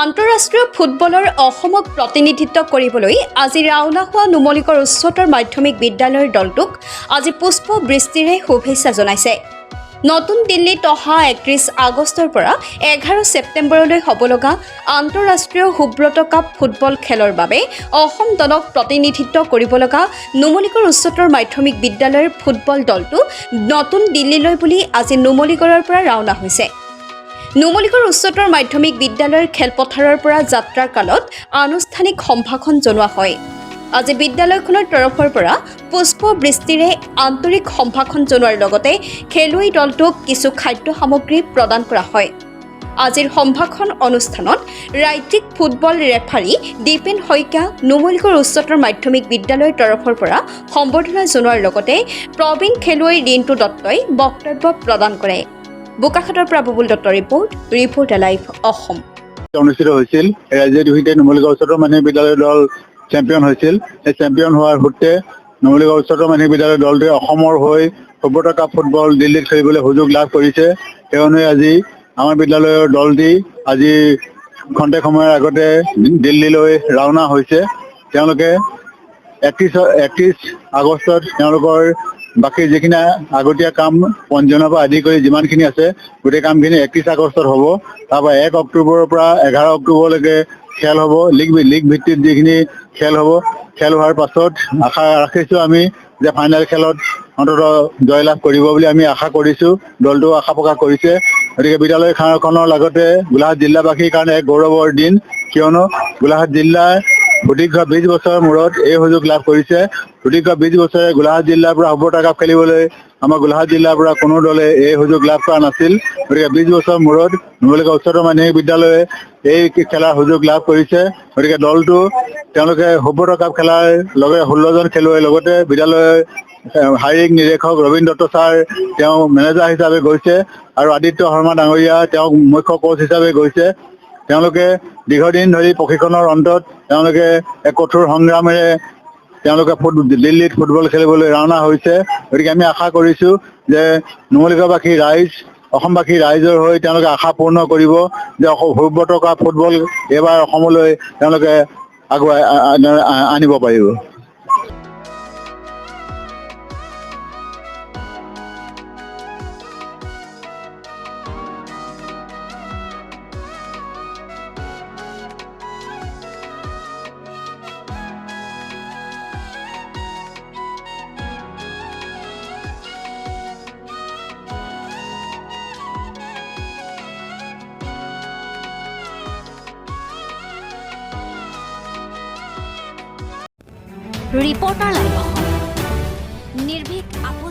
আন্তঃৰাষ্ট্ৰীয় ফুটবলৰ অসমক প্ৰতিনিধিত্ব কৰিবলৈ আজি ৰাওনা হোৱা নুমলীগড় উচ্চতৰ মাধ্যমিক বিদ্যালয়ৰ দলটোক আজি পুষ্পবৃষ্টিৰে শুভেচ্ছা জনাইছে। নতুন দিল্লীত অহা ৩১ আগষ্টৰ পৰা ১১ ছেপ্টেম্বৰলৈ হ'বলগা আন্তঃৰাষ্ট্ৰীয় সুব্ৰত কাপ ফুটবল খেলৰ বাবে অসম দলক প্ৰতিনিধিত্ব কৰিব লগা নুমলীগড় উচ্চতৰ মাধ্যমিক বিদ্যালয়ৰ ফুটবল দলটো নতুন দিল্লীলৈ বুলি আজি নুমলীগড়ৰ পৰা ৰাওনা হৈছে। নুমলীগড় উচ্চতৰ মাধ্যমিক বিদ্যালয়ৰ খেলপথাৰৰ পৰা যাত্ৰাৰ কালত আনুষ্ঠানিক সম্ভাষণ জনোৱা হয়। আজি বিদ্যালয়খনৰ তৰফৰ পৰা পুষ্পবৃষ্টিৰে আন্তৰিক সম্ভাষণ জনোৱাৰ লগতে খেলুৱৈ দলটোক কিছু খাদ্য সামগ্ৰী প্ৰদান কৰা হয়। আজিৰ সম্ভাষণ অনুষ্ঠানত ৰাজ্যিক ফুটবল ৰেফাৰী দীপেন শইকীয়া নুমলীগড় উচ্চতৰ মাধ্যমিক বিদ্যালয়ৰ তৰফৰ পৰা সম্বৰ্ধনা জনোৱাৰ লগতে প্ৰবীণ খেলুৱৈ ৰিণ্টু দত্তই বক্তব্য প্ৰদান কৰে। বোকাখাতৰ পৰা বুবুল দত্তৰ ৰিপৰ্ট লাইভ অসম। অনুষ্ঠিত হৈছিল ৰাজ্যিক দুহিতে নুমলীগড় উচ্চতৰ মাধ্যমিক বিদ্যালয়ৰ দল চেম্পিয়ন হৈছিল। এই চেম্পিয়ন হোৱাৰ সূত্ৰে নুমলীগড় উচ্চতৰ মাধ্যমিক বিদ্যালয়ৰ দলটোৱে অসমৰ হৈ সুব্ৰত কাপ ফুটবল দিল্লীত খেলিবলৈ সুযোগ লাভ কৰিছে। সেই অনুযায়ী আজি আমাৰ বিদ্যালয়ৰ দলটি আজি খন্তেক সময়ৰ আগতে দিল্লীলৈ ৰাওনা হৈছে। তেওঁলোকে ৩১ আগষ্টত তেওঁলোকৰ বাকী যিখিনি আগতীয়া কাম পঞ্জীয়নৰ পৰা আদি কৰি যিমানখিনি আছে গোটেই কামখিনি ৩১ আগষ্টত হ'ব। তাৰপৰা ১ অক্টোবৰৰ পৰা ১১ অক্টোবৰলৈকে খেল হ'ব। লীগ ভিত্তিত যিখিনি খেল হ'ব, খেল হোৱাৰ পাছত আশা ৰাখিছোঁ আমি যে ফাইনেল খেলত অন্ততঃ জয়লাভ কৰিব বুলি আমি আশা কৰিছোঁ। দলটো আশা প্ৰকাশ কৰিছে। গতিকে বিদ্যালয়খনৰ লগতে গোলাঘাট জিলাবাসীৰ কাৰণে এক গৌৰৱৰ দিন, কিয়নো গোলাঘাট জিলাৰ সুদীৰ্ঘ ২০ বছৰৰ মূৰত এই সুযোগ লাভ কৰিছে। সুদীৰ্ঘ ২০ বছৰে গোলাঘাট জিলাৰ পৰা সুব্ৰত কাপ খেলিবলৈ আমাৰ গোলাঘাট জিলাৰ পৰা কোনো দলে এই সুযোগ লাভ কৰা নাছিল। গতিকে ২০ বছৰৰ মূৰত নুমলীগড় উচ্চতৰ মাধ্যমিক বিদ্যালয়ে এই খেলাৰ সুযোগ লাভ কৰিছে। গতিকে দলটো তেওঁলোকে সুব্ৰত কাপ খেলাৰ লগে ১৬জন খেলুৱৈৰ লগতে বিদ্যালয়ৰ শাৰীৰিক নিৰীক্ষক ৰবীন দত্ত ছাৰ তেওঁ মেনেজাৰ হিচাপে গৈছে আৰু আদিত্য শৰ্মা ডাঙৰীয়া তেওঁ মুখ্য কোচ হিচাপে গৈছে। তেওঁলোকে দীৰ্ঘদিন ধৰি প্ৰশিক্ষণৰ অন্তত তেওঁলোকে এক কঠোৰ সংগ্ৰামেৰে তেওঁলোকে দিল্লীত ফুটবল খেলিবলৈ ৰাওনা হৈছে। গতিকে আমি আশা কৰিছোঁ যে নুমলীগড়বাসী ৰাইজ অসমবাসী ৰাইজৰ হৈ তেওঁলোকে আশা পূৰ্ণ কৰিব যে সুব্ৰত কাপ ফুটবল এইবাৰ অসমলৈ তেওঁলোকে আগুৱাই আনিব পাৰিব। Reporter live Assam. নিৰ্ভীক